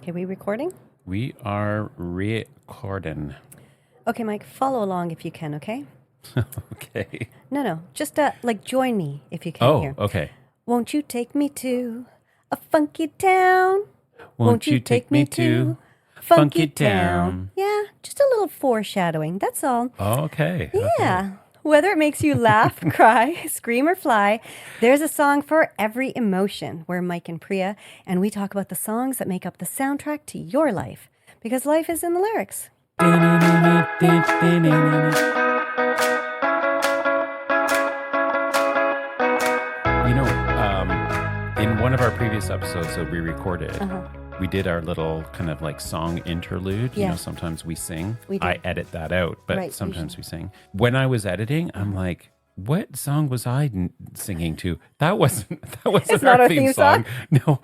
Okay, we recording? We are recording. Okay, Mike, follow along if you can, okay? Okay. No, just join me if you can Oh, here. okay. Won't you take me to a funky town? Won't you take me to Funky Town? Yeah, just a little foreshadowing, that's all. Okay. Yeah. Whether it makes you laugh, cry, scream, or fly, there's a song for every emotion. We're Mike and Priya, and we talk about the songs that make up the soundtrack to your life. Because life is in the lyrics. In one of our previous episodes that we recorded, Uh-huh. we did our little kind of like song interlude. Yeah. Sometimes we sing. We do. I edit that out, but Right, sometimes we sing. When I was editing, I'm like, what song was I singing to? That wasn't It's our not our theme theme song. No.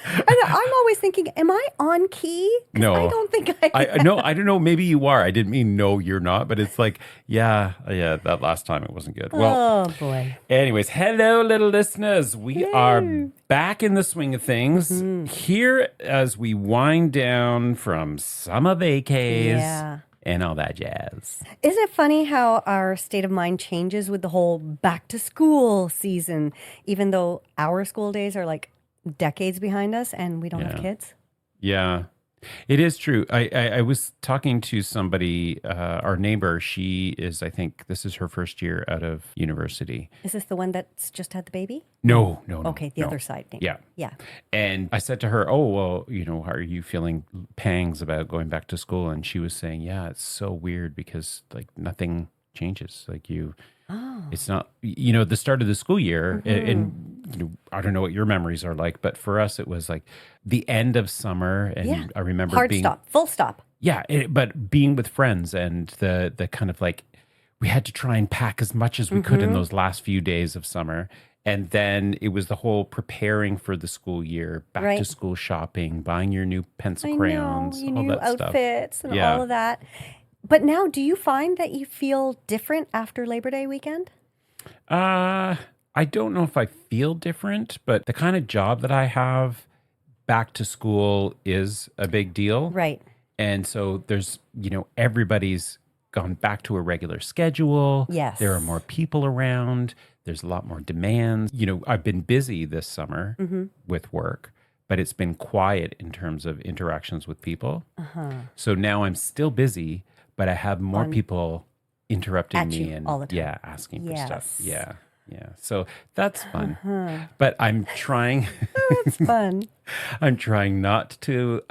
I'm always thinking, am I on key? 'Cause No. I don't think I am. I don't know. Maybe you are. I didn't mean no, you're not. But it's like, yeah. That last time it wasn't good. Well, Oh, boy. anyways, hello, little listeners. We are back in the swing of things Mm-hmm. here as we wind down from summer vacays Yeah. and all that jazz. Isn't it funny how our state of mind changes with the whole back to school season, even though our school days are like decades behind us and we don't have Yeah. kids? Yeah, it is true. I was talking to somebody, our neighbor. She is, I think, this is her first year out of university. Is this the one that's just had the baby? No. Okay, the no. other side. Maybe. Yeah. Yeah. And I said to her, oh, well, are you feeling pangs about going back to school? And she was saying, yeah, it's so weird because like nothing changes. Like it's not, the start of the school year. And I don't know what your memories are like, but for us, it was like the end of summer. And Yeah. I remember Hard being, stop. Full stop. yeah, but being with friends and the kind of like, we had to try and pack as much as we could in those last few days of summer. And then it was the whole preparing for the school year, back to Right. school shopping, buying your new pencil I crayons, know, your all new that stuff. outfits and Yeah. all of that. But now, do you find that you feel different after Labor Day weekend? I don't know if I feel different, but the kind of job that I have, back to school is a big deal. Right. And so there's, everybody's gone back to a regular schedule. Yes. There are more people around. There's a lot more demands. I've been busy this summer with work, but it's been quiet in terms of interactions with people. So now I'm still busy, but I have more people interrupting At me you and all the time. yeah, asking for stuff. Yes. Yeah. So that's fun. But I'm trying It's fun. I'm trying not to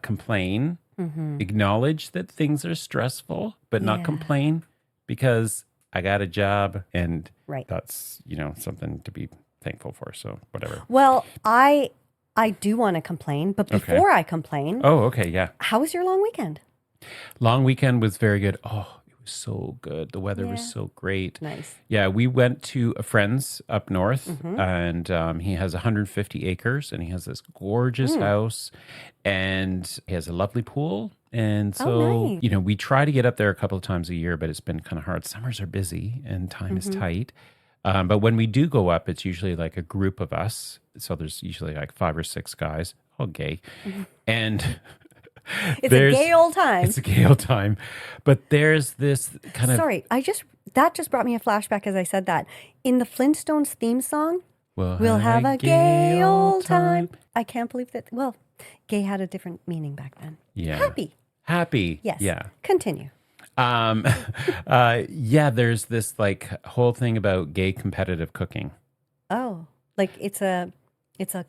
complain, acknowledge that things are stressful, but not Yeah. complain because I got a job and Right. that's, something to be thankful for. So whatever. Well, I do want to complain, but Okay. before I complain, Oh, okay. Yeah. how was your long weekend? Long weekend was very good. Oh, it was so good. The weather Yeah. was so great. Nice. Yeah, we went to a friend's up north, and he has 150 acres, and he has this gorgeous house, and he has a lovely pool. And so, nice. we try to get up there a couple of times a year, but it's been kind of hard. Summers are busy, and time is tight. But when we do go up, it's usually like a group of us. So there's usually like 5 or 6 guys, all gay, and. It's a gay old time. It's a gay old time. But there's this kind of. Sorry, that just brought me a flashback as I said that. In the Flintstones theme song, we'll have a gay old time. I can't believe that. Well, gay had a different meaning back then. Yeah. Happy. Yes. Yeah. Continue. There's this like whole thing about gay competitive cooking. Oh, like it's a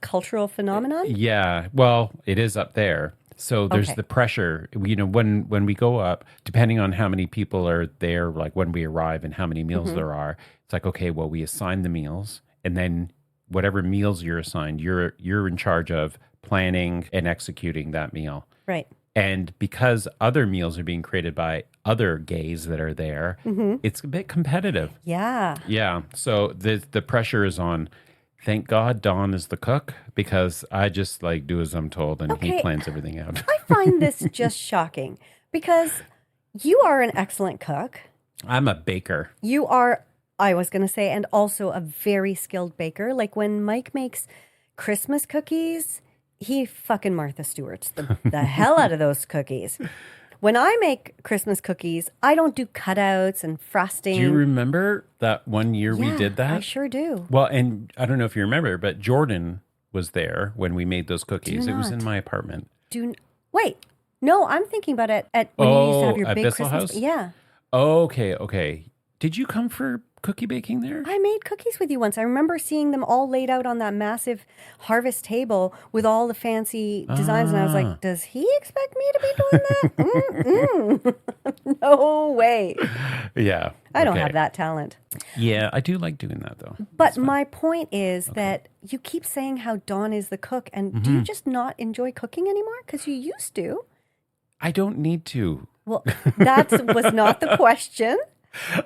cultural phenomenon? Yeah. Well, it is up there. So there's Okay. the pressure, when we go up, depending on how many people are there, like when we arrive and how many meals there are, it's like, okay, well, we assign the meals and then whatever meals you're assigned, you're in charge of planning and executing that meal. Right. And because other meals are being created by other gays that are there, it's a bit competitive. Yeah. Yeah. So the pressure is on. Thank God Don is the cook because I just like do as I'm told and he Okay. plans everything out. I find this just shocking because you are an excellent cook. I'm a baker. You are, I was going to say, and also a very skilled baker. Like when Mike makes Christmas cookies, he fucking Martha Stewart's the hell out of those cookies. When I make Christmas cookies, I don't do cutouts and frosting. Do you remember that one year we did that? I sure do. Well, and I don't know if you remember, but Jordan was there when we made those cookies. Do It was not. in my apartment. Wait. No, I'm thinking about it at when you used to have your at big Bissell Christmas. House? Yeah. Okay. Did you come for cookie baking there? I made cookies with you once. I remember seeing them all laid out on that massive harvest table with all the fancy designs. And I was like, does he expect me to be doing that? No way. Yeah. I don't okay. have that talent. Yeah, I do like doing that though. But my point is that you keep saying how Dawn is the cook. And do you just not enjoy cooking anymore? Because you used to. I don't need to. Well, that was not the question.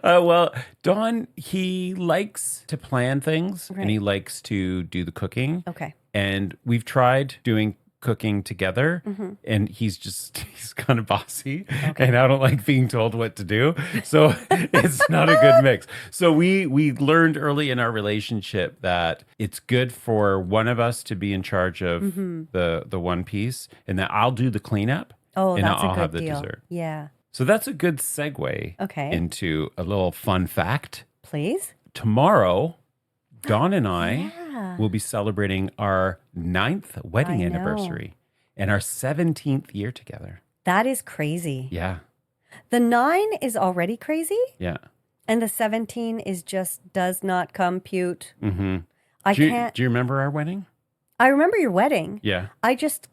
Well, Don, he likes to plan things Right. and he likes to do the cooking. Okay. And we've tried doing cooking together Mm-hmm. and he's kind of bossy and I don't like being told what to do. So it's not a good mix. So we learned early in our relationship that it's good for one of us to be in charge of the one piece and that I'll do the cleanup. Oh, and that's I'll a good have the deal. dessert. Yeah. So that's a good segue Okay. into a little fun fact. Please. Tomorrow, Dawn and I Yeah. will be celebrating our 9th wedding I know. anniversary and our 17th year together. That is crazy. Yeah. The 9 is already crazy, Yeah. and the 17 is just does not compute. Mm-hmm. I do you, can't. Do you remember our wedding? I remember your wedding. Yeah. I just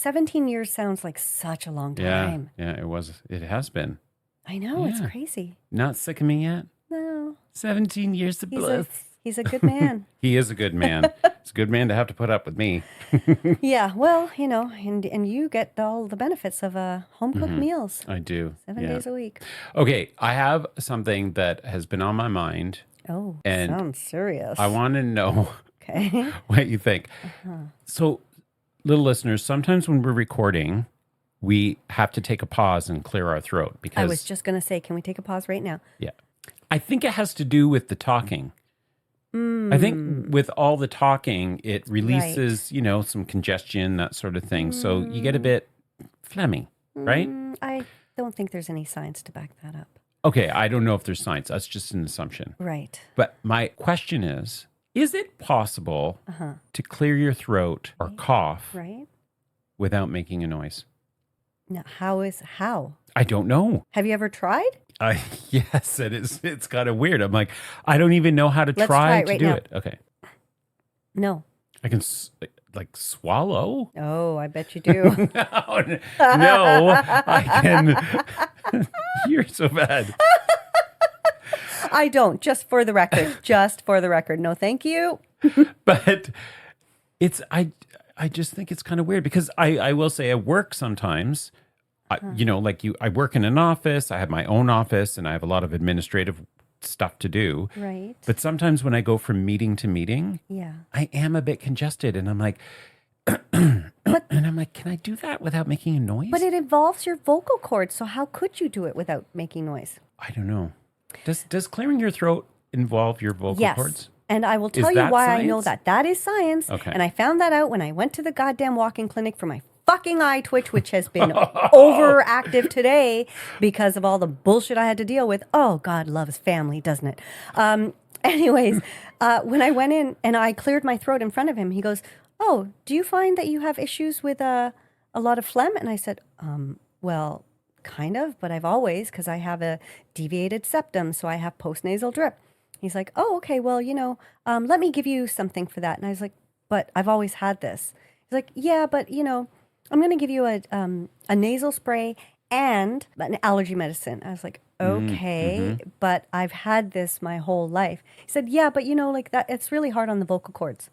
17 years sounds like such a long time. Yeah. It has been. I know, it's Yeah. crazy. Not sick of me yet. No, 17 years of bliss. he's a good man. He is a good man. It's a good man to have to put up with me. Yeah, well, and you get all the benefits of home cooked meals I do. 7 yeah. days a week. Okay. I have something that has been on my mind. Oh, And sounds serious. I want to know Okay. what you think. So, little listeners, sometimes when we're recording, we have to take a pause and clear our throat because I was just going to say, can we take a pause right now? yeah. I think it has to do with the talking. I think with all the talking, it releases, some congestion, that sort of thing. So you get a bit phlegmy, right? I don't think there's any science to back that up. Okay, I don't know if there's science. That's just an assumption. Right. But my question is it possible to clear your throat or cough Right. without making a noise? Now, how? I don't know. Have you ever tried? Yes, it is. It's kind of weird. I'm like, I don't even know how to Let's try try it to right do now. it. Okay. No. I can swallow. Oh, I bet you do. No, I can. You're so bad. I don't. Just for the record. Just for the record. No, thank you. But I just think it's kind of weird because I will say at work sometimes, I work in an office, I have my own office and I have a lot of administrative stuff to do. Right. But sometimes when I go from meeting to meeting, Yeah. I am a bit congested and I'm like, can I do that without making a noise? But it involves your vocal cords. So how could you do it without making noise? I don't know. Does clearing your throat involve your vocal Yes. cords? And I will tell you that why I know science? that. That is science. Okay. And I found that out when I went to the goddamn walk-in clinic for my fucking eye twitch, which has been overactive today because of all the bullshit I had to deal with. Oh, God loves family, doesn't it? Anyways, when I went in and I cleared my throat in front of him, he goes, "Oh, do you find that you have issues with a lot of phlegm?" And I said, well, kind of, but I've always, because I have a deviated septum, so I have postnasal drip. He's like, "Oh, okay, well, let me give you something for that." And I was like, "But I've always had this." He's like, "Yeah, but, I'm going to give you a nasal spray and an allergy medicine." I was like, "Okay, but I've had this my whole life." He said, "Yeah, but, like that, it's really hard on the vocal cords,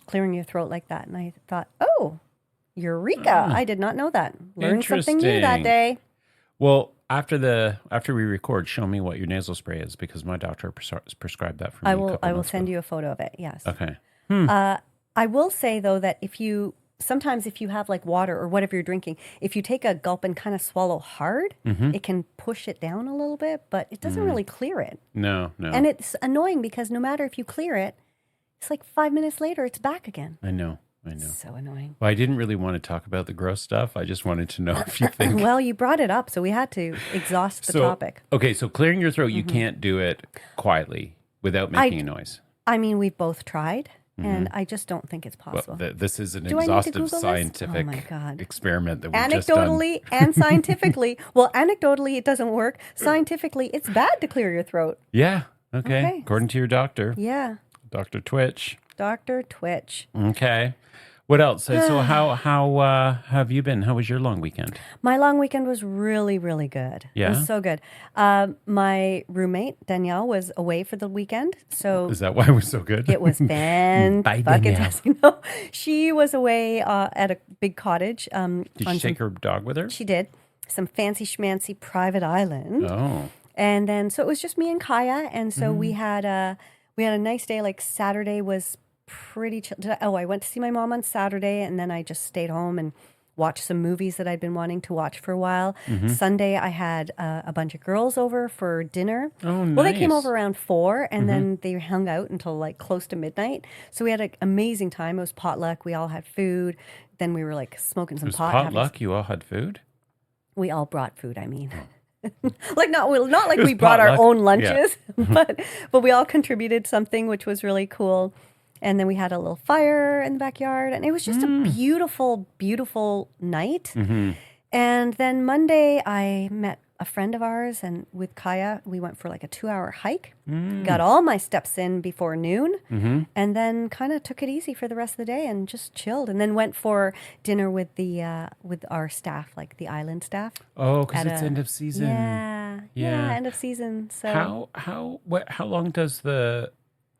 clearing your throat like that." And I thought, "Oh, eureka. I did not know that. Learned something new that Interesting. day." Well, after we record, show me what your nasal spray is because my doctor prescribed that for me. I will send you a photo of it. Yes. Okay. I will say though that if you have like water or whatever you're drinking, if you take a gulp and kind of swallow hard, it can push it down a little bit, but it doesn't really clear it. No. And it's annoying because no matter if you clear it, it's like 5 minutes later, it's back again. I know. I know. So annoying. Well, I didn't really want to talk about the gross stuff. I just wanted to know if you think. Well, you brought it up, so we had to exhaust the topic. Okay, so clearing your throat, you can't do it quietly without making a noise. I mean, we've both tried, and I just don't think it's possible. Well, this is an Do I need to exhaustive Google this? scientific Oh my God. experiment that we've just done. Anecdotally and scientifically, well, anecdotally it doesn't work. Scientifically, it's bad to clear your throat. Yeah. Okay. Okay. According to your doctor, Yeah, Dr. Twitch. Dr. Twitch. Okay. What else? So how have you been? How was your long weekend? My long weekend was really, really good. It Yeah? was so good. My roommate, Danielle, was away for the weekend. So Is that why it was so good? it was Danielle. fantastic. No, she was away at a big cottage. Did she take her dog with her? She did. Some fancy schmancy private island. Oh. And then, so it was just me and Kaya. And so we had a nice day. Like Saturday was pretty chill. I went to see my mom on Saturday, and then I just stayed home and watched some movies that I'd been wanting to watch for a while. Sunday, I had a bunch of girls over for dinner. Oh, Well, they came nice. over around 4, and then they hung out until like close to midnight. So we had an amazing time. It was potluck. We all had food. Then we were like smoking some It was pot. having potluck. You all had food? We all brought food, I mean. Like not like It was we brought our potluck. own Yeah. lunches, but we all contributed something, which was really cool. And then we had a little fire in the backyard, and it was just a beautiful, beautiful night. And then Monday, I met a friend of ours, and with Kaya, we went for like a 2-hour hike. Got all my steps in before noon, and then kind of took it easy for the rest of the day and just chilled. And then went for dinner with with our staff, like the island staff. Oh, because At it's a- end of season. Yeah, end of season. So How long does the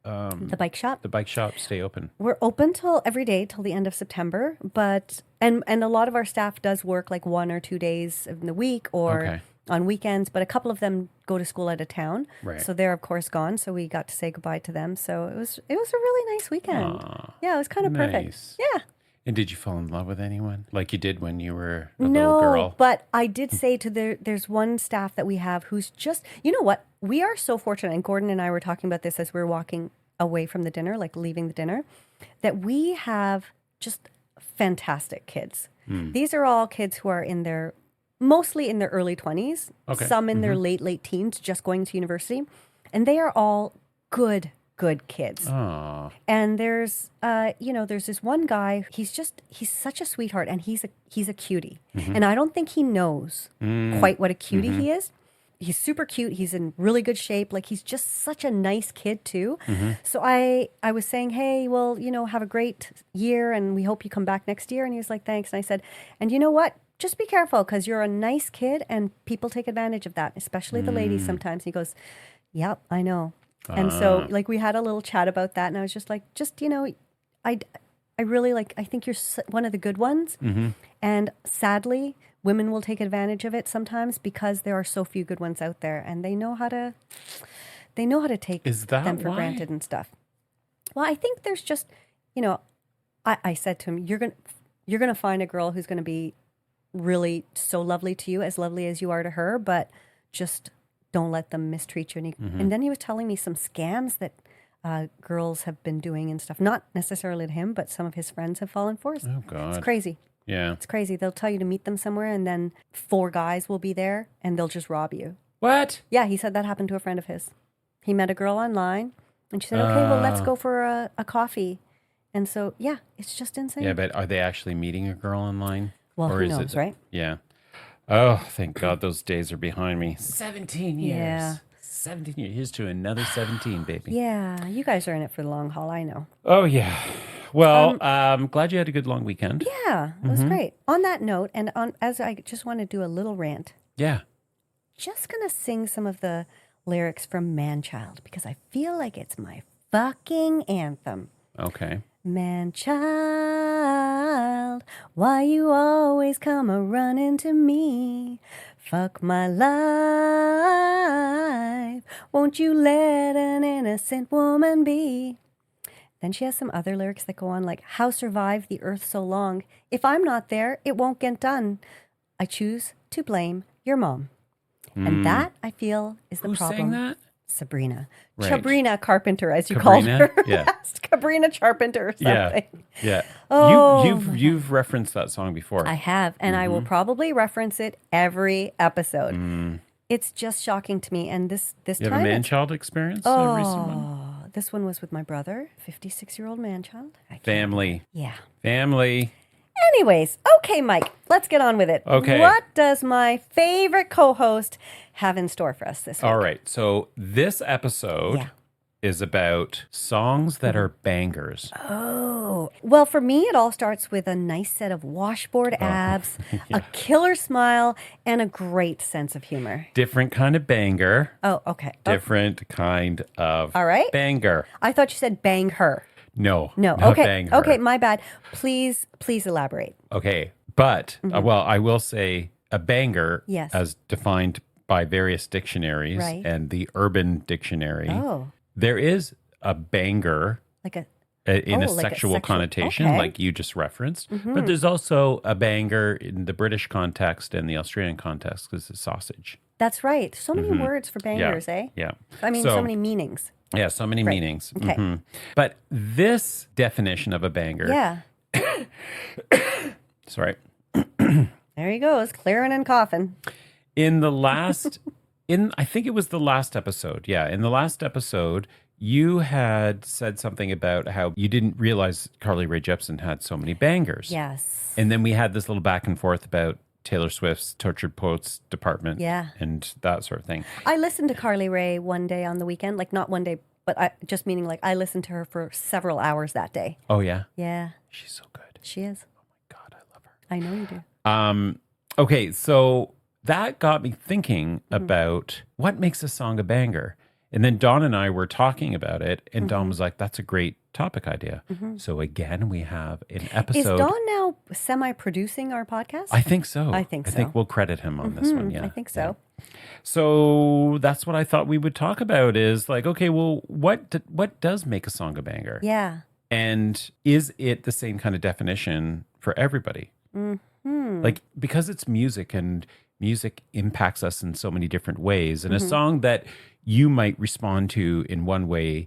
the bike shop. bike shop stay open? We're open till every day till the end of September, but and a lot of our staff does work like 1 or 2 days in the week or Okay. on weekends, but a couple of them go to school out of town. Right. So they're of course gone, so we got to say goodbye to them. So it was a really nice weekend. Aw, Yeah, it was kind of perfect. nice. Yeah. And did you fall in love with anyone like you did when you were a No, little girl? but I did say to there's one staff that we have who's just, you know what? We are so fortunate, and Gordon and I were talking about this as we were walking away from the dinner, like leaving the dinner, that we have just fantastic kids. These are all kids who are mostly in their early 20s, Okay. some in their late teens, just going to university. And they are all good kids. Oh, And there's this one guy, he's such a sweetheart, and he's a cutie. And I don't think he knows quite what a cutie he is. He's super cute. He's in really good shape. Like he's just such a nice kid too. So I was saying, hey, well, have a great year, and we hope you come back next year. And he was like, thanks. And I said, and you know what? Just be careful, because you're a nice kid, and people take advantage of that, especially the ladies sometimes. He goes, yep, I know. And so like we had a little chat about that, and I was just like, I really I think you're one of the good ones. And sadly, women will take advantage of it sometimes because there are so few good ones out there, and they know how to take Is that them for why? granted and stuff. Well, I think there's just, I said to him, you're gonna find a girl who's gonna be really so lovely to you, as lovely as you are to her, but just don't let them mistreat you. And then he was telling me some scams that girls have been doing and stuff. Not necessarily to him, but some of his friends have fallen for. oh God. It's crazy. Yeah. It's crazy. They'll tell you to meet them somewhere, and then 4 guys will be there, and they'll just rob you. What? Yeah, he said that happened to a friend of his. He met a girl online, and she said, okay, well, let's go for a coffee. And so, yeah, it's just insane. Yeah, but are they actually meeting a girl online? Well, who is knows, right? Yeah. Oh, thank God those days are behind me. 17 years. Yeah. 17 years. Here's to another 17, baby. Yeah, you guys are in it for the long haul, I know. Oh, yeah. Well, I'm glad you had a good long weekend. Yeah, it was great. On that note, and as I just want to do a little rant, Yeah. just going to sing some of the lyrics from Man-Child, because I feel like it's my fucking anthem. Okay. Man-child, why you always come a-running to me? Fuck my life, won't you let an innocent woman be? Then she has some other lyrics that go on like, how survive the earth so long? If I'm not there, it won't get done. I choose to blame your mom. And that, I feel, is the Who problem. sang that? Sabrina. Right. Sabrina Carpenter, as you called Cabrina? her. Yeah. Sabrina Charpenter or something. Yeah. Oh, You've referenced that song before. I have, and I will probably reference it every episode. It's just shocking to me. And this You have a time, man-child experience? A recent one? this one was with my brother, 56-year-old man-child. Family. Yeah. Family. Anyways, okay, Mike, let's get on with it. Okay. What does my favorite co-host have in store for us this week? All right. So this episode Yeah. is about songs that are bangers. Oh, well, for me, it all starts with a nice set of washboard abs, a killer smile, and a great sense of humor. Different kind of banger. Oh, okay. Oh, Different kind of all right. banger. I thought you said bang her. No. No. Not Okay. bang her. Okay, my bad. Please elaborate. Okay. But, well, I will say a banger, Yes. as defined by various dictionaries Right. and the Urban Dictionary, Oh, there is a banger like a in Oh, a like a sexual sexual- connotation, okay. like you just referenced. But there's also a banger in the British context and the Australian context because it's sausage. That's right. So many words for bangers, eh? Yeah. I mean, so many meanings. Yeah, so many meanings. Okay. Mhm. But this definition of a banger, Yeah. sorry, There he goes, clearing and coughing. in the last, I think it was the last episode. Yeah, in the last episode, you had said something about how you didn't realize Carly Rae Jepsen had so many bangers. Yes. And then we had this little back and forth about Taylor Swift's Tortured Poets Department Yeah. and that sort of thing. I listened to Carly Rae one day on the weekend, like not one day, but just meaning like I listened to her for several hours that day. Oh, yeah. Yeah, She's so good. she is. God, I love her. I know you do. Okay, so that got me thinking about what makes a song a banger. And then Dawn and I were talking about it, and Dawn was like, that's a great topic idea. So again, we have an Is episode. Dawn now semi-producing our podcast? I think so. I think I think so. we'll credit him on this one. Yeah. I think so. So that's what I thought we would talk about is like, okay, well, what does make a song a banger? Yeah. And is it the same kind of definition for everybody? Like, because it's music and music impacts us in so many different ways. And a song that you might respond to in one way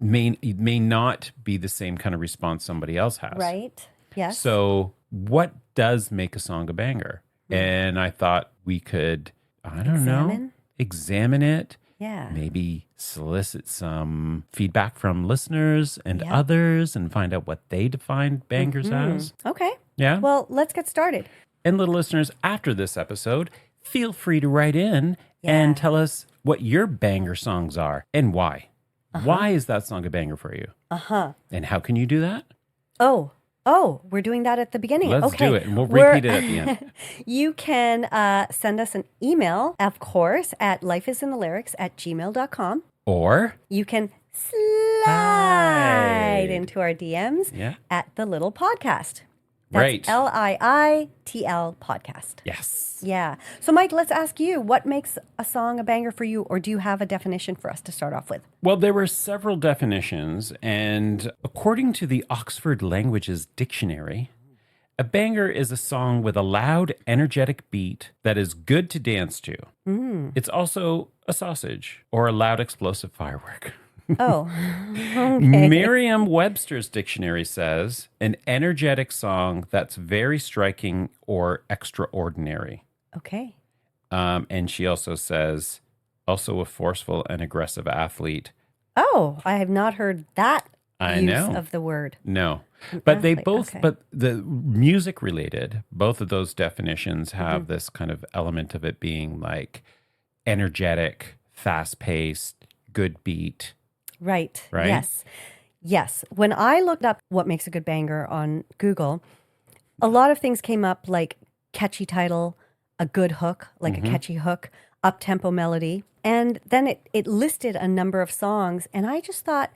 may not be the same kind of response somebody else has. Right. Yes. So what does make a song a banger? And I thought we could, I don't know, examine it. Yeah. Maybe solicit some feedback from listeners and Yeah. others and find out what they define bangers as. Okay. Yeah. Well, let's get started. And little listeners, after this episode, feel free to write in and tell us what your banger songs are and why. Why is that song a banger for you? And how can you do that? Oh, we're doing that at the beginning. Let's okay. do it, and we'll repeat it at the end. You can send us an email, of course, at lifeisinthelyrics@gmail.com. Or, You can slide into our DMs Yeah. at the Little Podcast. That's Right. LIITL Podcast. yes. Yeah. So, Mike, let's ask you, what makes a song a banger for you, or do you have a definition for us to start off with? Well, there were several definitions, and according to the Oxford Languages Dictionary, a banger is a song with a loud, energetic beat that is good to dance to. It's also a sausage or a loud, explosive firework. Oh, Merriam-Webster's dictionary says an energetic song that's very striking or extraordinary. okay. And she also says, also a forceful and aggressive athlete. Oh, I have not heard that I use know. of the word. No, but they athlete, both, okay. but the music related, both of those definitions have Mm-hmm. this kind of element of it being like energetic, fast paced, good beat. Right. Right? Yes. Yes. When I looked up what makes a good banger on Google, a lot of things came up like catchy title, a good hook, like a catchy hook, up-tempo melody. And then it listed a number of songs. And I just thought,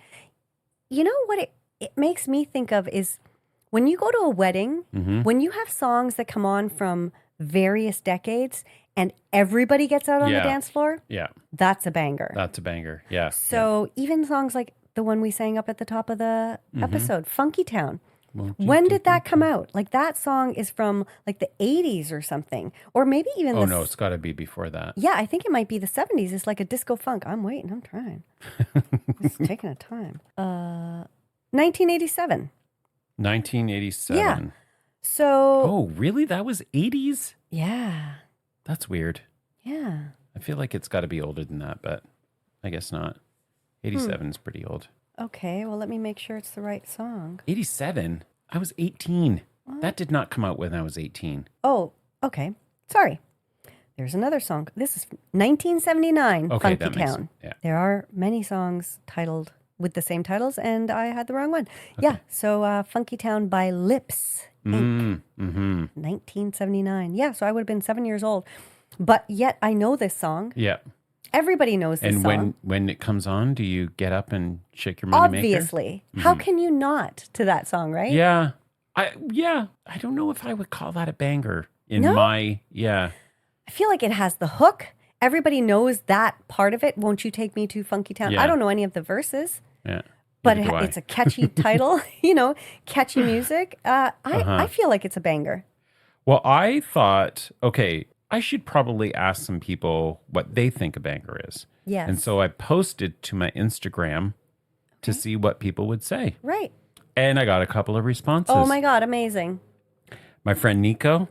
you know what it makes me think of is when you go to a wedding, when you have songs that come on from various decades and everybody gets out on the Yeah. dance floor, Yeah, that's a banger. that's a banger. Yeah. So even songs like the one we sang up at the top of the episode, Funky Town, When did that come out? Like that song is from like the 80s or something. Or maybe even Oh, no, it's got to be before that. Yeah, I think it might be the 70s. It's like a disco funk. I'm waiting. I'm trying. It's taking a time. 1987. 1987. Yeah. So. Oh, really? That was 80s? Yeah. That's weird. Yeah. I feel like it's got to be older than that, but I guess not. 87 is pretty old. Okay, well, let me make sure it's the right song. 87? I was 18. That did not come out when I was 18. Oh, okay. Sorry. There's another song. This is 1979, Okay, Funky that makes- Town. yeah. There are many songs titled with the same titles, and I had the wrong one. Yeah, so Funky Town by Lips, Inc., 1979. Yeah, so I would have been 7 years old. But yet I know this song. Yeah. Everybody knows this And song. when it comes on, do you get up and shake your moneymaker? Obviously. How can you not to that song, right? Yeah. I don't know if I would call that a banger in No? my I feel like it has the hook. Everybody knows that part of it. Won't you take me to Funky Town? Yeah. I don't know any of the verses, Yeah. but Neither do I. it's a catchy title, catchy music. I feel like it's a banger. Well, I thought, okay, I should probably ask some people what they think a banger is. Yes. And so I posted to my Instagram to see what people would say. Right. And I got a couple of responses. Oh my God, amazing. My friend Nico,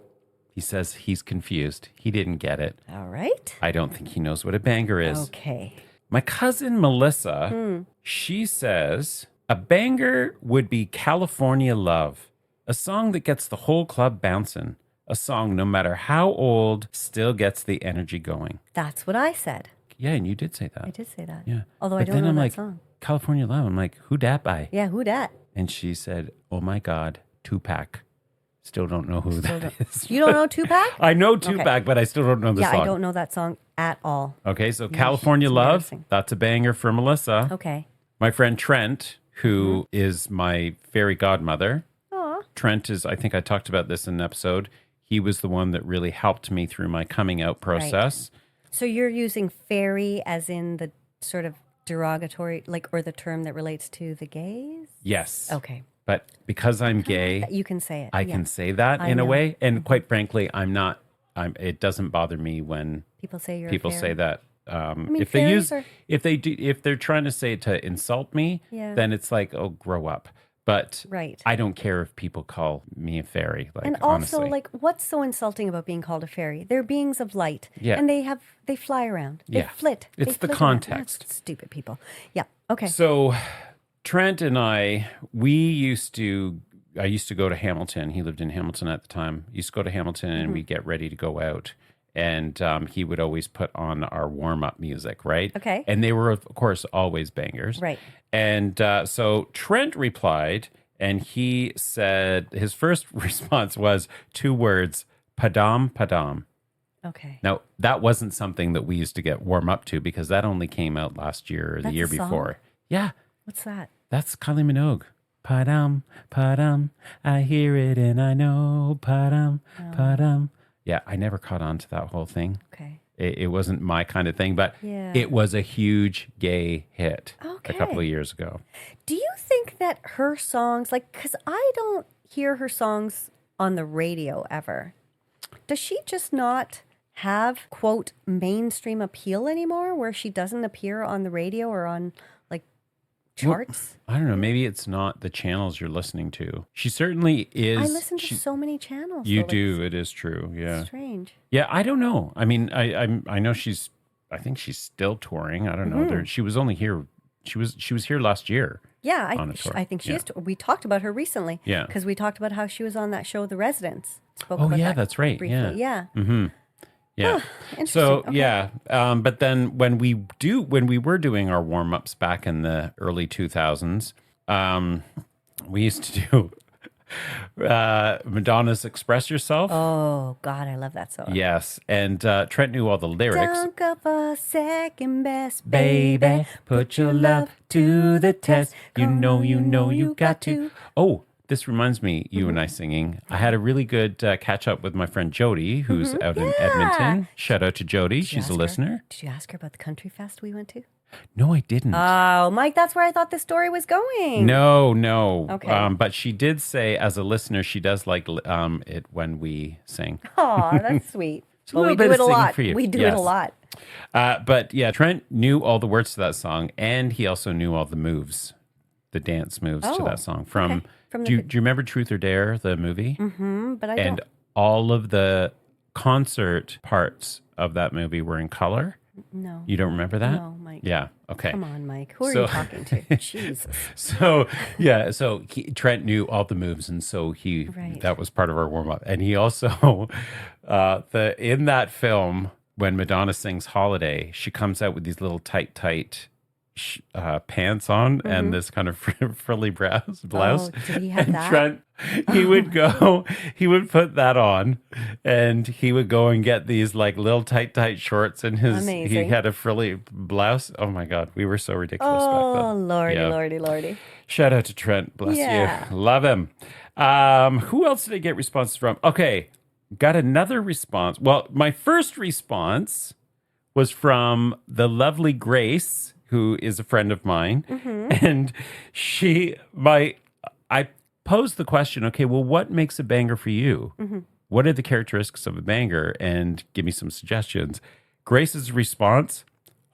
he says he's confused. He didn't get it. All right. I don't think he knows what a banger is. Okay. My cousin Melissa, she says a banger would be California Love, a song that gets the whole club bouncing. A song, no matter how old, still gets the energy going. That's what I said. Yeah, and you did say that. I did say that. Yeah. Although But I don't then know I'm that like, song. California Love. I'm like, who dat by? Yeah, who dat? And she said, oh my God, Tupac. Still don't know who that is. You don't know Tupac? I know Tupac, but I still don't know the Yeah, song. I don't know that song at all. Okay, so California it's Love, embarrassing. that's a banger for Melissa. Okay. My friend Trent, who is my fairy godmother. Aw. Trent is, I think I talked about this in an episode. He was the one that really helped me through my coming out process. So you're using fairy as in the sort of derogatory, or the term that relates to the gays? Yes. Okay. But because I'm gay, You can say it. I yeah. can say that I in a know. way. And quite frankly, it doesn't bother me when People say you're people a fairy. say that. mean, If they fairies use, are- if they're trying to say it to insult me, Yeah. then it's like, oh, grow up. But Right. I don't care if people call me a fairy. Like, And also, honestly. what's so insulting about being called a fairy? They're beings of light. Yeah. And they fly around. They Yeah. flit. It's They the flit around. context. That's stupid people. Yeah. Okay. So Trent and I used to go to Hamilton. He lived in Hamilton at the time. Used to go to Hamilton and we'd get ready to go out. And he would always put on our warm-up music, right? Okay. And they were, of course, always bangers. Right. And so Trent replied, and he said his first response was 2 words, padam, padam. Okay. Now, that wasn't something that we used to get warm up to because that only came out last year or the That's year a song? before. Yeah, What's that? that's Kylie Minogue. Padam, padam, I hear it and I know. Padam, padam. Yeah, I never caught on to that whole thing. Okay. It wasn't my kind of thing, but Yeah. it was a huge gay hit a couple of Okay. years ago. Do you think that her songs, because I don't hear her songs on the radio ever, does she just not have, quote, mainstream appeal anymore where she doesn't appear on the radio or on charts? I don't know. Maybe it's not the channels you're listening to. She certainly is. I listen to she- so many channels. You so, do. It is true. Yeah. Strange. Yeah, I don't know. I mean, I know she's. I think she's still touring. I don't know. Mm-hmm. She was only here. She was here last year. Yeah, On a tour. I think she Yeah. is. We talked about her recently. Yeah. Because we talked about how she was on that show, The Residents. Spoke Oh, about yeah, that that's right. briefly. Yeah. Yeah. Yeah. Interesting. So Okay. yeah, but then when we were doing our warm ups back in the early 2000s, we used to do Madonna's "Express Yourself." Oh, God, I love that song. Yes, and Trent knew all the lyrics. Don't go for second best, Baby, put your love to the test. You know you got to. Oh, this reminds me, you and I singing. I had a really good catch up with my friend Jody, who's out in Yeah. Edmonton. Shout out to Jody. Did you She's a ask her- listener. Did you ask her about the country fest we went to? No, I didn't. Oh, Mike, that's where I thought the story was going. No. Okay. But she did say, as a listener, she does like it when we sing. Aw, that's sweet. a Well, little we bit do of it a singing lot. for you. We do it Yes. a lot. But yeah, Trent knew all the words to that song, and he also knew all the moves, the dance moves to Oh, that song. From, okay. From do you remember Truth or Dare, the movie? But I And don't. all of the concert parts of that movie were in color. No. You don't remember that? No, Mike. Yeah. Okay. Come on, Mike. Who are So- you talking to? Jesus. So yeah, so Trent knew all the moves, and so Right. that was part of our warm up. And he also in that film when Madonna sings "Holiday," she comes out with these little tight pants on and this kind of frilly blouse. Oh, did he have and that? Trent, he would put that on, and he would go and get these like little tight shorts, and he Amazing. had a frilly blouse. Oh my God, we were so ridiculous back then. Oh, lordy, Yeah. lordy. Shout out to Trent. Bless Yeah. you. Love him. Who else did I get responses from? Okay. Got another response. Well, my first response was from the lovely Grace, who is a friend of mine. And I posed the question, okay, well, what makes a banger for you? What are the characteristics of a banger? And give me some suggestions. Grace's response,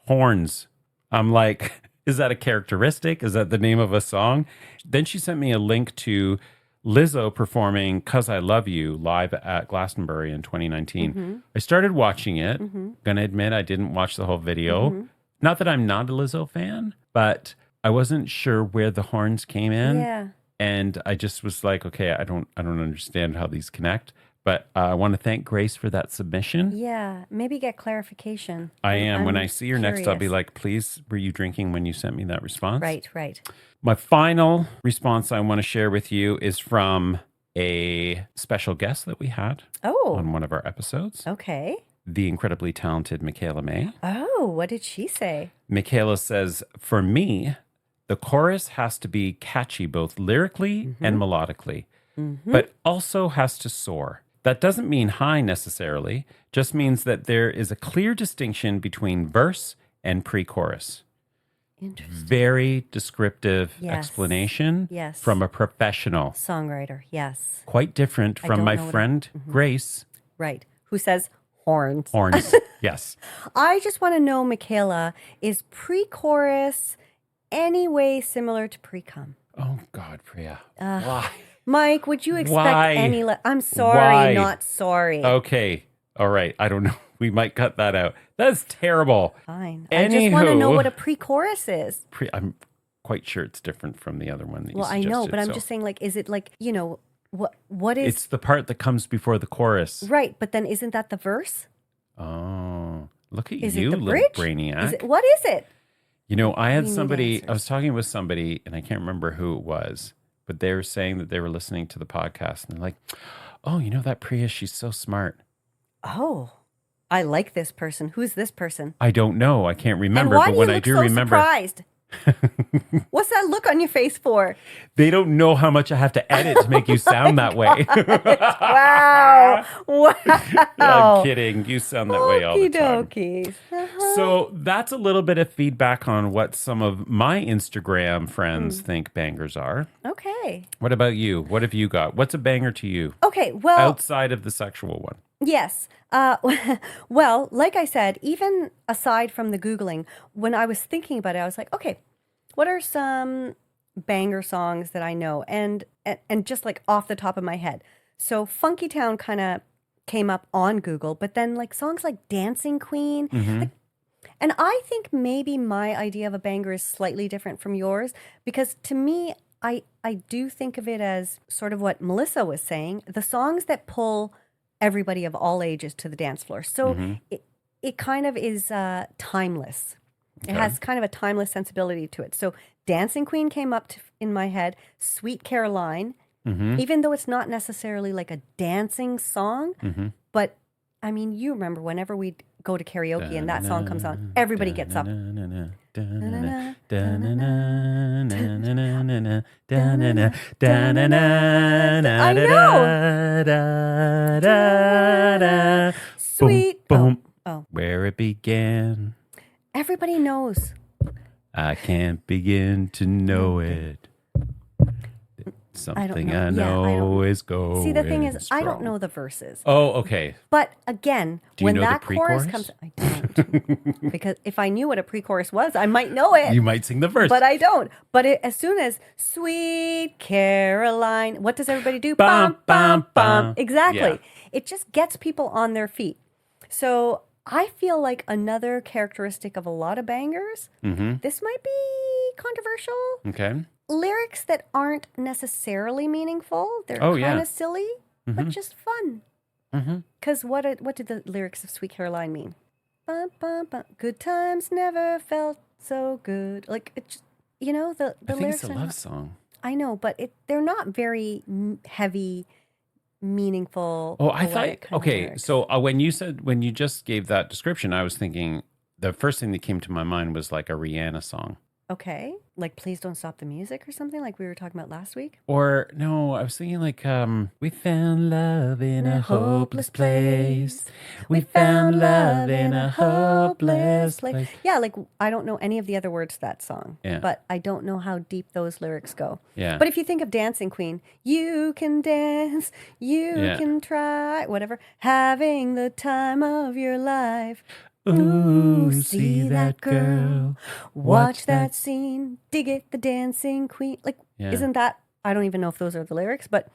horns. I'm like, is that a characteristic? Is that the name of a song? Then she sent me a link to Lizzo performing "'Cause I Love You" live at Glastonbury in 2019. I started watching it. Gonna admit I didn't watch the whole video. Not that I'm not a Lizzo fan, but I wasn't sure where the horns came in. Yeah. And I just was like, okay, I don't understand how these connect. But I want to thank Grace for that submission. Yeah. Maybe get clarification. I am. When I'm I see her next, I'll be curious. like, please, were you drinking when you sent me that response? Right. My final response I want to share with you is from a special guest that we had Oh, on one of our episodes, okay. the incredibly talented Michaela May. Oh, what did she say? Michaela says, for me, the chorus has to be catchy both lyrically and melodically, but also has to soar. That doesn't mean high necessarily, just means that there is a clear distinction between verse and pre-chorus. Interesting. Very descriptive Yes. explanation Yes. from a professional. Songwriter. Yes. Quite different I from don't my know what friend Grace. Right. Who says horns? Horns. Yes. I just want to know, Michaela, is pre-chorus any way similar to pre-cum? Oh God, Priya. Why? Mike, would you expect Why? any? I'm sorry, Why? not sorry. Okay. All right. I don't know. We might cut that out. That's terrible. Fine. I just want to know Anywho. what a pre-chorus is. I'm quite sure it's different from the other one that Well, you I know, suggested, but I'm so. just saying, like, is it like, what is It's the part that comes before the chorus. right? But then isn't that the verse? Oh, look at Is you, it the little bridge? brainiac. Is it, what is it? You know, I had We need somebody, I answers. was talking with somebody, and I can't remember who it was, but they were saying that they were listening to the podcast, and they're like, oh, you know that Priya, she's so smart. Oh, I like this person. Who's this person? I don't know. I can't remember, and why but do when you I look do so remember, surprised? What's that look on your face for? they don't know how much I have to edit to make you sound that way. Wow! Wow! I'm kidding. You sound that way all the time. Okie So that's a little bit of feedback on what some of my Instagram friends Hmm. think bangers are. Okay. What about you? What have you got? What's a banger to you Okay. Well, outside of the sexual one? yes. Well, like I said, even aside from the Googling, when I was thinking about it, I was like, okay, what are some banger songs that I know? And just like off the top of my head. So Funky Town kind of came up on Google, but then like songs like Dancing Queen. Like, and I think maybe my idea of a banger is slightly different from yours because to me, I do think of it as sort of what Melissa was saying, the songs that pull everybody of all ages to the dance floor. So it kind of is timeless. It has kind of a timeless sensibility to it. So Dancing Queen came up in my head. Sweet Caroline, even though it's not necessarily like a dancing song, but I mean, you remember whenever we go to karaoke and that song comes on, everybody gets up. Sweet. Boom. Oh. Where it began. Everybody knows I can't begin to know it. Something I know is going. See, the thing is, strong. I don't know the verses. Oh, okay. But again, Do you when know that the pre-chorus? chorus comes, I don't. Because if I knew what a pre-chorus was, I might know it. You might sing the verse. But I don't. But as soon as Sweet Caroline, what does everybody do? Bum, bum, bum. Exactly. Yeah. It just gets people on their feet. So I feel like another characteristic of a lot of bangers, this might be controversial. Okay. Lyrics that aren't necessarily meaningful. They're Oh, kind yeah. of silly, but just fun. Because what did the lyrics of Sweet Caroline mean? Bum, bum, bum. Good times never felt so good. Like, it just, the I think lyrics it's a are love not, song. I know, but they're not very heavy, meaningful. Oh, I thought, poetic kind of okay. lyrics. So when you just gave that description, I was thinking the first thing that came to my mind was like a Rihanna song. Okay. Like, Please Don't Stop the Music or something like we were talking about last week. Or no, I was thinking like we found love in a hopeless place. We found love in a hopeless place. Yeah, like I don't know any of the other words to that song, Yeah. but I don't know how deep those lyrics go. Yeah. But if you think of Dancing Queen, you can dance, you Yeah. can try, whatever, having the time of your life. Ooh, see that girl. Watch that scene, dig it, the Dancing Queen. Like, Yeah. isn't that, I don't even know if those are the lyrics, but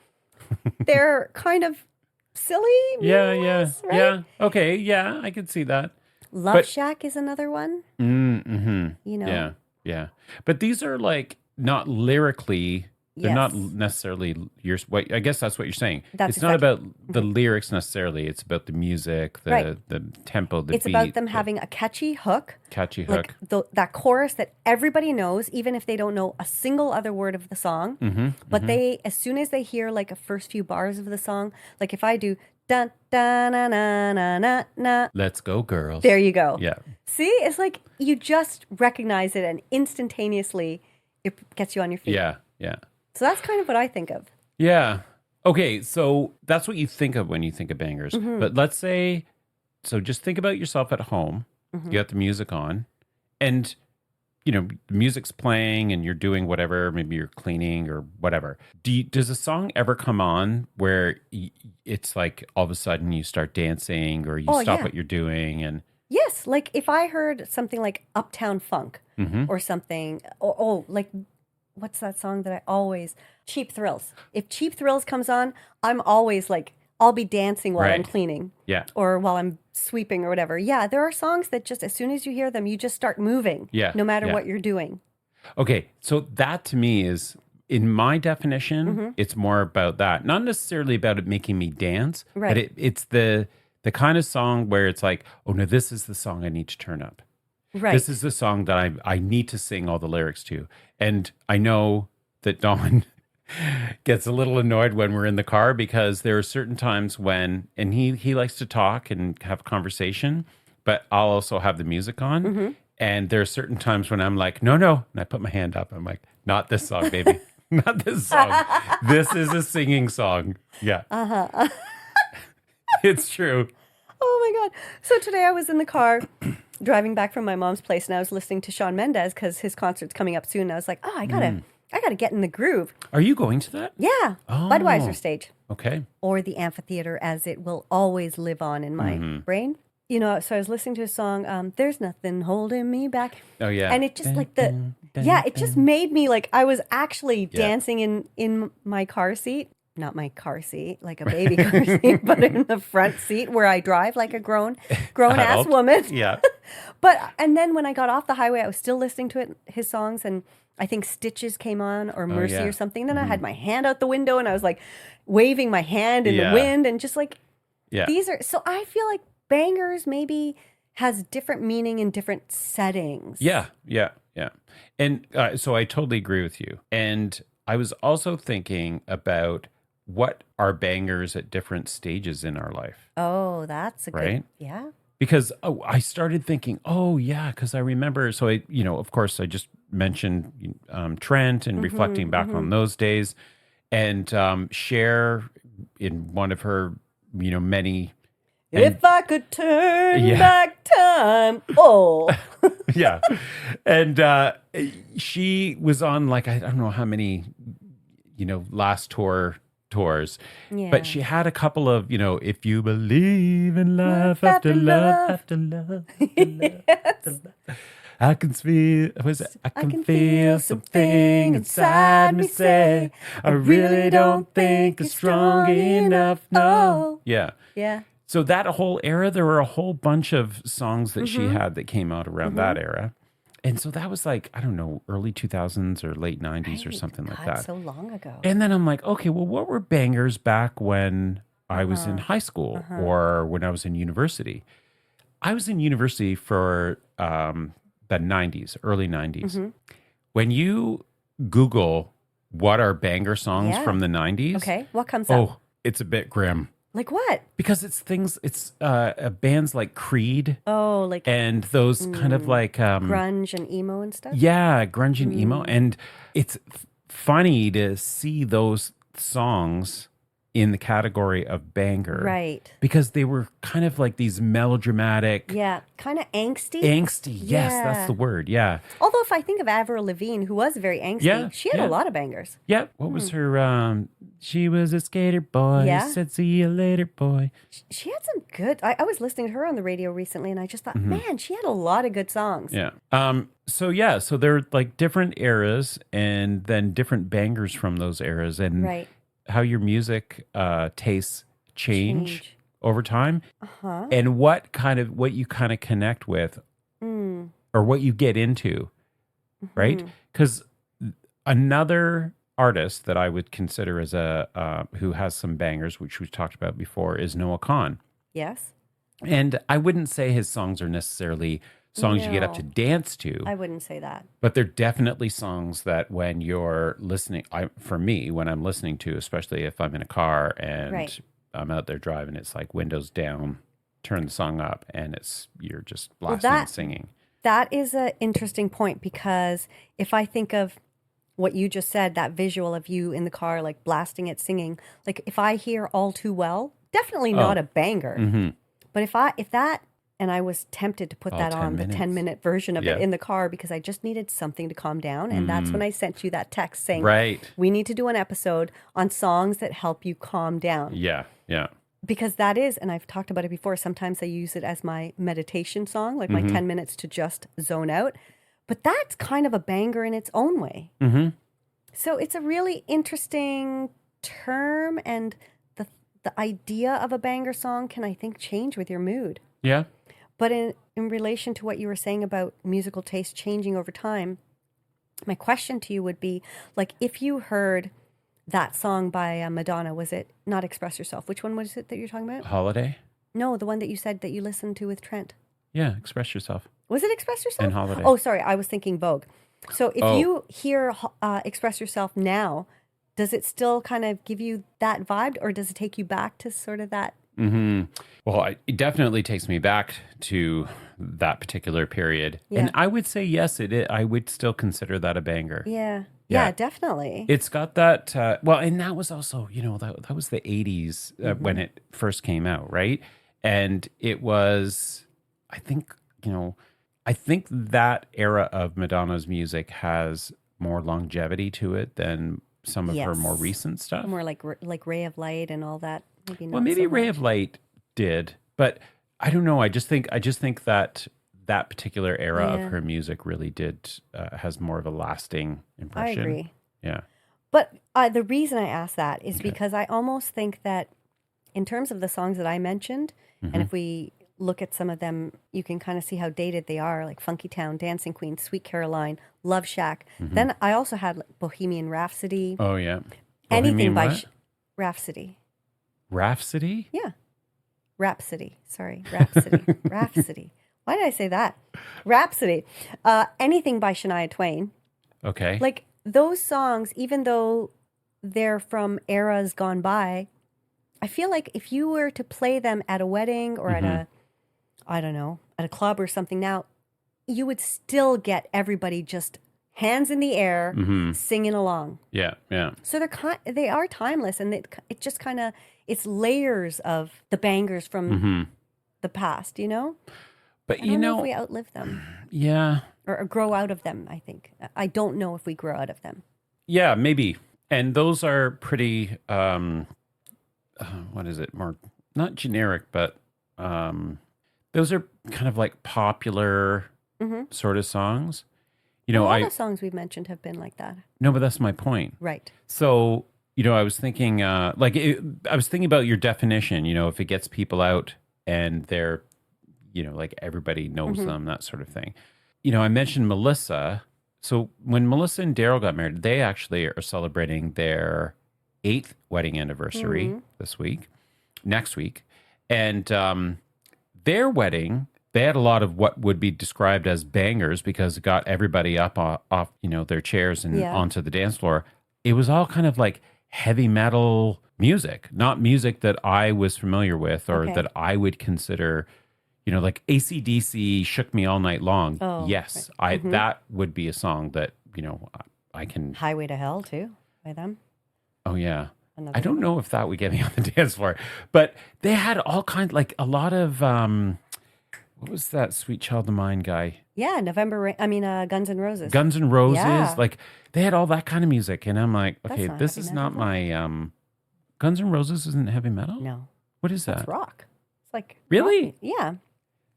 they're kind of silly. Yeah, meaningless, right? yeah. Okay, yeah, I could see that. Love But- Shack is another one. Mm-hmm. You know. Yeah, yeah. But these are like not lyrically. They're not Yes. necessarily what I guess that's what you're saying. That's it's not exactly- about the lyrics necessarily. It's about the music, the Right. the tempo, the It's beat, about them the having a catchy hook, catchy hook. like that chorus that everybody knows, even if they don't know a single other word of the song. But they, as soon as they hear like a first few bars of the song, like if I do dun dun na na na na na, Let's go, girls. there you go. Yeah. See, it's like you just recognize it and instantaneously it gets you on your feet. Yeah. Yeah. So that's kind of what I think of. Yeah. Okay, so that's what you think of when you think of bangers. But let's say, so just think about yourself at home. You got the music on, and the music's playing, and you're doing whatever. Maybe you're cleaning or whatever. Does a song ever come on where it's like all of a sudden you start dancing, or you stop yeah. what you're doing, and Yes, like if I heard something like Uptown Funk or something, or like what's that song that I always, Cheap Thrills. If Cheap Thrills comes on, I'm always like, I'll be dancing while I'm Right. cleaning yeah, or while I'm sweeping or whatever. Yeah, there are songs that just as soon as you hear them, you just start moving. Yeah, No matter yeah. what you're doing. Okay, so that to me is, in my definition, it's more about that. Not necessarily about it making me dance, Right. but it's the kind of song where it's like, oh no, this is the song I need to turn up. Right. This is the song that I need to sing all the lyrics to. And I know that Don gets a little annoyed when we're in the car because there are certain times when, and he likes to talk and have conversation, but I'll also have the music on. And there are certain times when I'm like, no, and I put my hand up. I'm like, not this song, baby. Not this song. This is a singing song. Yeah. It's true. Oh my God. So today I was in the car driving back from my mom's place and I was listening to Shawn Mendes because his concert's coming up soon. And I was like, oh, I gotta get in the groove. Are you going to that? Yeah. Oh. Budweiser stage. Okay. Or the amphitheater as it will always live on in my brain. So I was listening to a song, There's Nothing Holding Me Back. Oh, yeah. And it just like it just made me like I was actually dancing in my car seat. Not my car seat, like a baby car seat, but in the front seat where I drive like a grown ass Adult. woman. Yeah. And then when I got off the highway, I was still listening to his songs, and I think Stitches came on or Mercy yeah. or something. Then I had my hand out the window and I was like waving my hand in Yeah. the wind and just like Yeah. so I feel like bangers maybe has different meaning in different settings. Yeah. And so I totally agree with you. And I was also thinking about what are bangers at different stages in our life, Oh, that's a good, Right? yeah. because I started thinking, oh yeah, because I remember. So of course, I just mentioned Trent and reflecting back on those days, and Cher in one of her many If I could turn Yeah. back time. Oh. Yeah. And she was on like, I don't know how many, last tours, Yeah. but she had a couple of, if you believe in love after love after love, after love, after love. I can feel, I can feel something inside me say, I really don't think it's strong enough. No. Yeah. Yeah. So that whole era, there were a whole bunch of songs that she had that came out around that era. And so that was like, I don't know, early 2000s or late 90s or something like that. So long ago. And then I'm like, okay, well, what were bangers back when I was in high school or when I was in university? I was in university for the 90s, early 90s. When you Google what are banger songs from the 90s, Okay. What comes up? oh, it's a bit grim. Like what? Because it's bands like Creed Oh, like and those kind of like grunge and emo and stuff? yeah, grunge and emo. And it's funny to see those songs in the category of banger. Right. Because they were kind of like these melodramatic, Yeah. Kind of angsty. angsty. Yes, Yeah. that's the word. Yeah. Although if I think of Avril Lavigne, who was very angsty, Yeah, she had yeah. a lot of bangers. Yeah. What was her she was a skater boy. Yeah. Said see you later, boy. She had some good. I was listening to her on the radio recently, and I just thought, man, she had a lot of good songs. Yeah. So there are like different eras and then different bangers from those eras and Right. how your music tastes change over time Uh-huh. and what you kind of connect with or what you get into, right? Because another artist that I would consider as a who has some bangers, which we've talked about before, is Noah Kahan. Yes. And I wouldn't say his songs are necessarily songs you get up to No. dance to, I wouldn't say that. but they're definitely songs that when you're listening, for me, when I'm listening to, especially if I'm in a car and Right. I'm out there driving, it's like windows down, turn the song up, and you're just Well, blasting and that- singing. That is an interesting point because if I think of what you just said, that visual of you in the car, like blasting it, singing, like if I hear All Too Well, definitely not a banger. Mhm. But if that, and I was tempted to put All that 10 on the minutes. 10-minute version of Yeah. it in the car because I just needed something to calm down. And that's when I sent you that text saying, Right. we need to do an episode on songs that help you calm down. Yeah. Yeah. Because that is, and I've talked about it before, sometimes I use it as my meditation song, like my 10 minutes to just zone out. But that's kind of a banger in its own way. Mm-hmm. So it's a really interesting term, and the idea of a banger song can, I think, change with your mood. Yeah. But in relation to what you were saying about musical taste changing over time, my question to you would be, like, if you heard that song by Madonna, was it not Express Yourself? Which one was it that you're talking about? Holiday. No, the one that you said that you listened to with Trent. Yeah. Express yourself. Was it Express Yourself? And Holiday. Oh, sorry. I was thinking Vogue. So if Oh. you hear Express Yourself now, does it still kind of give you that vibe, or does it take you back to sort of that? Mm-hmm. Well, it definitely takes me back to that particular period. Yeah. And I would say, yes, I would still consider that a banger. Yeah. Yeah. Yeah, definitely. It's got that, and that was also, that was the 80s when it first came out, right? And it was, I think that era of Madonna's music has more longevity to it than some of her Yes. more recent stuff. More like Ray of Light and all that. Maybe not. Well, maybe so Ray much. of Light did, but I don't know. I just think that particular era Yeah. of her music really has more of a lasting I impression. agree. Yeah. But the reason I ask that is because I almost think that in terms of the songs that I mentioned, Mm-hmm. and if we look at some of them, you can kind of see how dated they are, like Funky Town, Dancing Queen, Sweet Caroline, Love Shack. Then I also had like, Bohemian Rhapsody, Oh yeah. anything Bohemian by what? Rhapsody. Rhapsody? Yeah. Rhapsody. Sorry. Rhapsody. Rhapsody. Why did I say that? Rhapsody. Anything by Shania Twain. Okay. Like those songs, even though they're from eras gone by, I feel like if you were to play them at a wedding or at a, I don't know, at a club or something now, you would still get everybody just hands in the air singing along. Yeah, yeah. So they are timeless, and it just kind of, it's layers of the bangers from the past, you know? But I don't know if we outlive them yeah, or grow out of them, I think. I don't know if we grow out of them. yeah, maybe. And those are pretty, what is it? More, not generic, but those are kind of like popular sort of songs. You know, All the songs we've mentioned have been like that. no, but that's my point. Right. So, you know, I was thinking, I was thinking about your definition, you know, if it gets people out and they're, you know, like everybody knows them, that sort of thing. You know, I mentioned Melissa. So when Melissa and Daryl got married, they actually are celebrating their 8th wedding anniversary next week. And their wedding, they had a lot of what would be described as bangers because it got everybody up off, you know, their chairs and onto the dance floor. It was all kind of like heavy metal music, not music that I was familiar with or that I would consider, you know, like AC/DC Shook Me All Night Long. Oh, yes, that would be a song that, you know, I can. Highway to Hell, too, by them. Oh, yeah. Another I don't one. know if that would get me on the dance floor, but they had all kinds, like a lot of, what was that Sweet Child of Mine guy? Yeah, Guns N' Roses. Guns N' Roses. Yeah. Like they had all that kind of music. And I'm like, That's okay, not this heavy is metal, not though. my, Guns N' Roses isn't heavy metal? No, What is it's that? rock. It's like Really? rock. Yeah,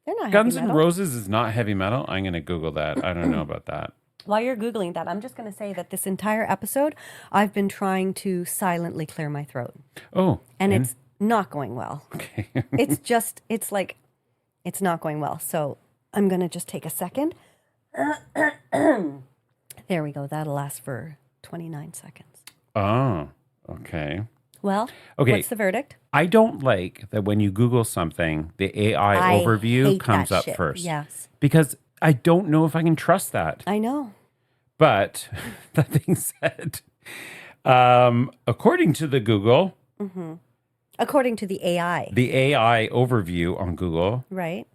they're not Guns heavy N' metal. Roses is not heavy metal? I'm going to Google that. I don't know about that. While you're Googling that, I'm just going to say that this entire episode, I've been trying to silently clear my throat. Oh. And it's not going well. Okay. It's not going well. So I'm going to just take a second. There we go. That'll last for 29 seconds. Oh, okay. Well, Okay. what's the verdict? I don't like that when you Google something, the AI I overview hate comes that up shit. first. Yes. Because I don't know if I can trust that. I know. But that being said, according to the Google, According to the AI, the AI overview on Google, right?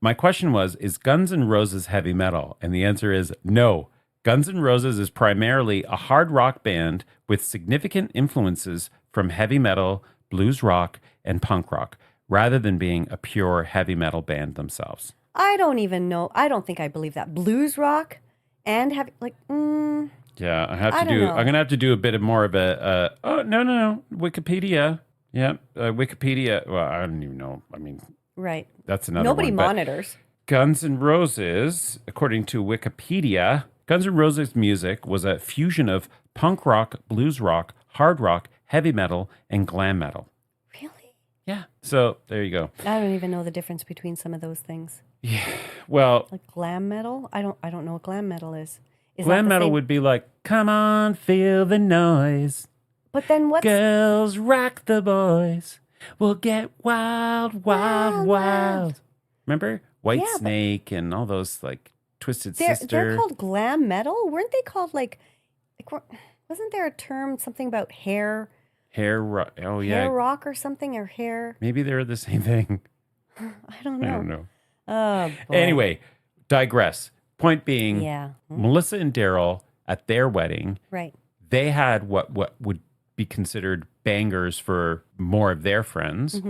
my question was, is Guns N' Roses heavy metal? And the answer is no. Guns N' Roses is primarily a hard rock band with significant influences from heavy metal, blues rock, and punk rock, rather than being a pure heavy metal band themselves. I don't even know. I don't think I believe that. Blues rock and have like, Yeah, I don't know. I'm gonna have to do a bit of more of a. Oh no, Wikipedia. Yeah, Wikipedia. Well, I don't even know. I mean, right. that's another Nobody one. but monitors. Guns N' Roses, according to Wikipedia, Guns N' Roses music was a fusion of punk rock, blues rock, hard rock, heavy metal, and glam metal. Really? Yeah. So there you go. I don't even know the difference between some of those things. Well, Like glam metal? I don't know what glam metal is. Is that glam the metal same- would be like, come on, feel the noise. But then what's Girls rock the boys. We'll get wild, wild, wild. Remember White Yeah, but- Snake and all those like Twisted they're Sister. called glam metal? Weren't they called wasn't there a term something about hair Oh yeah, hair rock or something or hair? maybe they're the same thing. I don't know. I don't know. Oh boy. Anyway, digress. Point being, Yeah. Melissa and Daryl at their wedding, Right. they had what would be considered bangers for more of their friends.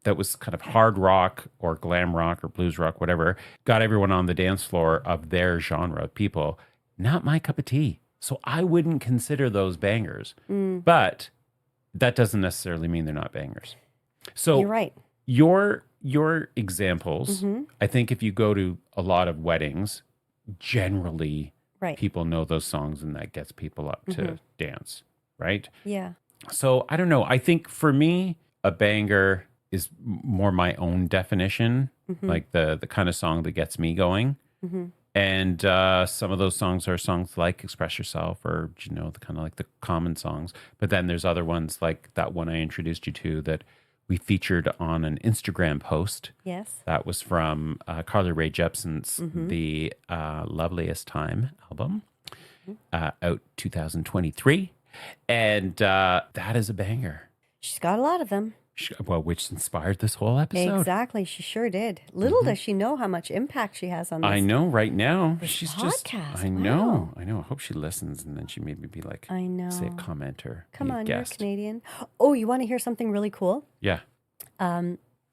That was kind of hard rock or glam rock or blues rock, whatever. Got everyone on the dance floor of their genre of people. Not my cup of tea. So I wouldn't consider those bangers. But that doesn't necessarily mean they're not bangers. So You're right. your examples, I think if you go to a lot of weddings, generally Right. people know those songs and that gets people up to dance, right? Yeah. So I don't know. I think for me, a banger is more my own definition, like the kind of song that gets me going. And some of those songs are songs like Express Yourself or, you know, the kind of like the common songs. But then there's other ones like that one I introduced you to that we featured on an Instagram post. Yes. That was from Carly Rae Jepsen's The Loveliest Time album, out 2023. And that is a banger. She's got a lot of them. Well, which inspired this whole episode. Exactly. She sure did. Little does she know how much impact she has on this. I know right now. This She's podcast. just, I know. I hope she listens and then she maybe be like, I know. say a comment or Come be a on, you're guest. Canadian. Oh, you want to hear something really cool? Yeah.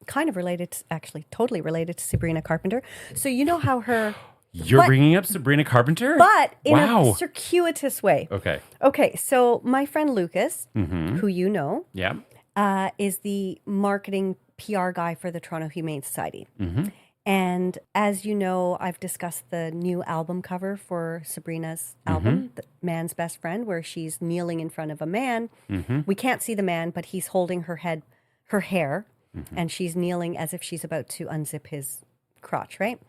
kind of related, actually totally related to Sabrina Carpenter. So you know how her, You're But- bringing up Sabrina Carpenter? but in Wow. a circuitous way. Okay. Okay, so my friend Lucas, Mm-hmm. who you know, Yeah. is the marketing PR guy for the Toronto Humane Society. Mm-hmm. And as you know, I've discussed the new album cover for Sabrina's album, The Man's Best Friend, where she's kneeling in front of a man. We can't see the man, but he's holding her hair, and she's kneeling as if she's about to unzip his crotch, right?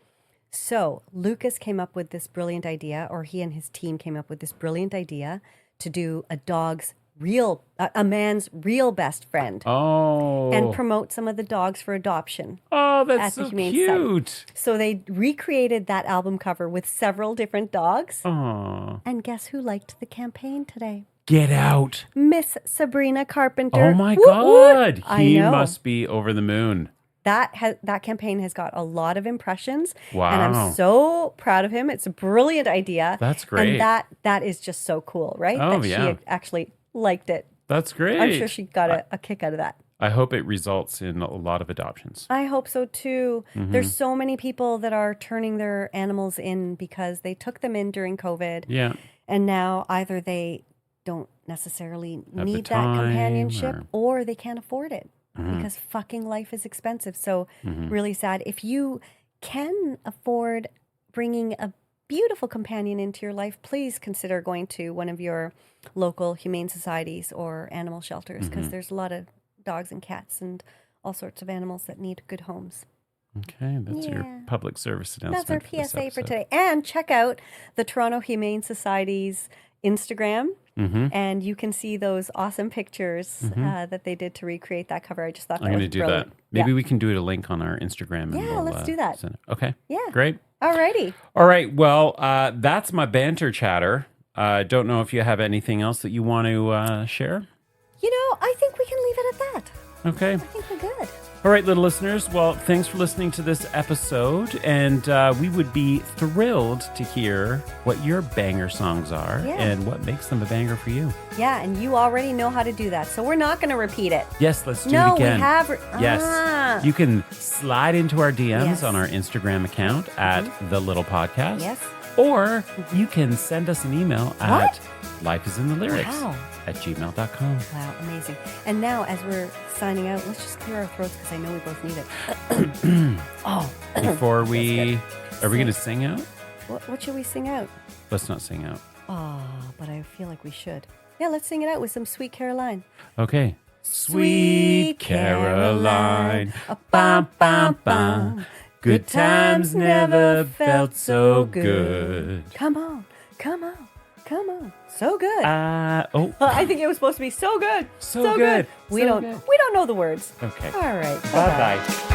So Lucas came up with this brilliant idea, or he and his team came up with this brilliant idea to do a man's real best friend. Oh. And promote some of the dogs for adoption. Oh, that's at the so Humane Society. cute. So they recreated that album cover with several different dogs. Oh. And guess who liked the campaign today? Get out. Miss Sabrina Carpenter. Oh my Whoop, whoop. God. I He know. must be over the moon. That campaign has got a lot of impressions. Wow. And I'm so proud of him. It's a brilliant idea. That's great. And that is just so cool, right? Oh, that yeah. she actually liked it. That's great. I'm sure she got a kick out of that. I hope it results in a lot of adoptions. I hope so too. There's so many people that are turning their animals in because they took them in during COVID. Yeah. And now either they don't necessarily Have the need that time companionship or they can't afford it Mm-hmm. because fucking life is expensive. So really sad. If you can afford bringing a beautiful companion into your life, please consider going to one of your local humane societies or animal shelters because there's a lot of dogs and cats and all sorts of animals that need good homes. Okay, that's your Yeah. public service announcement. That's our for this PSA for episode. today. And check out the Toronto Humane Society's Instagram, Mm-hmm. and you can see those awesome pictures that they did to recreate that cover. I just thought that I'm was going to do brilliant. that. Maybe we can do it a link on our Instagram. And Yeah, we'll, let's do that. send it. Okay. Yeah. Great. Alrighty. All right. Well, that's my banter chatter. Don't know if you have anything else that you want to share. You know, I think we can leave it at that. Okay. I think we're good. All right, little listeners. Well, thanks for listening to this episode. And we would be thrilled to hear what your banger songs are Yeah. and what makes them a banger for you. Yeah, and you already know how to do that, so we're not going to repeat it. Yes, let's do No, it again. we have. Yes. Ah. You can slide into our DMs Yes. on our Instagram account at The Little Podcast. Yes. Or you can send us an email at lifeisinthelyrics Wow. at gmail.com. Wow, amazing. And now, as we're signing out, let's just clear our throats because I know we both need it. Oh, Before we... That's Are we good. going to sing out? what should we sing out? Let's not sing out. Oh, but I feel like we should. Yeah, let's sing it out with some Sweet Caroline. Okay. Sweet Caroline, bum, bum, bum. Good times never felt so good. Come on, come on, come on. So good. Oh, I think it was supposed to be so good. So good. We So don't good. we don't know the words. okay. All right. Bye-bye.